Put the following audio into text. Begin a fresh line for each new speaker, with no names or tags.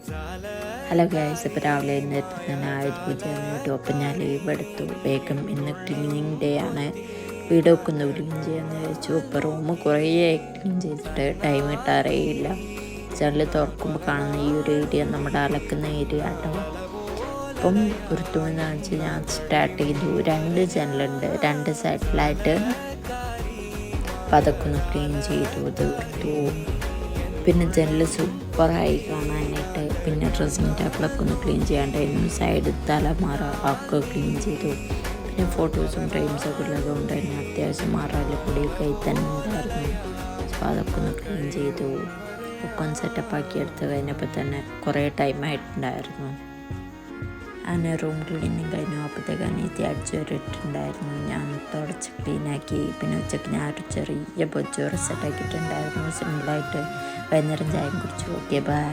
Hello guys, ഇപ്പോൾ രാവിലെ എഴുന്നേറ്റ് ഞാൻ പൂജ അപ്പം ഞാൻ ലീവ് എടുത്തു. വേഗം ഇന്ന് ക്ലീനിങ് ഡേ ആണ്, വീടൊക്കെ ഒന്ന് ക്ലീൻ ചെയ്യാമെന്ന് വിചാരിച്ചു. ഇപ്പോൾ റൂം കുറേ ക്ലീൻ ചെയ്തിട്ട് ടൈം കിട്ടാറേയില്ല. ജനൽ തുറക്കുമ്പോൾ കാണുന്ന ഈ ഒരു ഏരിയ നമ്മുടെ അലക്കുന്ന ഏരിയ കേട്ടോ. അപ്പം ഒരു തുണി കാണിച്ച് ഞാൻ സ്റ്റാർട്ട് ചെയ്തു. 2 ജനലുണ്ട് 2 സൈഡിലായിട്ട്. അപ്പം അതൊക്കെ ഒന്ന് ക്ലീൻ ചെയ്തു തീർത്തു. പിന്നെ ജനൽ സൂപ്പറായി കാണാനായിട്ട്. പിന്നെ ഡ്രസ്സിങ് ടേബിളൊക്കെ ഒന്ന് ക്ലീൻ ചെയ്യാണ്ടായിരുന്നു. സൈഡ് തലമാറ ഒക്കെ ക്ലീൻ ചെയ്തു. പിന്നെ ഫോട്ടോസും ഫ്രെയിംസൊക്കെ ഉള്ളതുകൊണ്ട് തന്നെ അത്യാവശ്യം മാറാല കൂടിയൊക്കെ ആയി തന്നെ ഉണ്ടായിരുന്നു. അപ്പോൾ അതൊക്കെ ഒന്ന് ക്ലീൻ ചെയ്തു. ഒക്കെ ഒന്ന് സെറ്റപ്പാക്കി എടുത്ത് കഴിഞ്ഞപ്പോൾ തന്നെ കുറേ ടൈമായിട്ടുണ്ടായിരുന്നു. അങ്ങനെ റൂം ക്ലീനിങ് കഴിഞ്ഞു. അപ്പോഴത്തേക്ക് അനിയത്തി അടിച്ചു വരിട്ടുണ്ടായിരുന്നു. ഞാൻ തുടച്ച് ക്ലീനാക്കി. പിന്നെ ഉച്ചയ്ക്ക് ഞാൻ ഒരു ചെറിയ പൊച്ചോറ് സെറ്റാക്കിയിട്ടുണ്ടായിരുന്നു. സിമ്പിളായിട്ട് വൈകുന്നേരം ചായ കുടിച്ചു. Okay, by.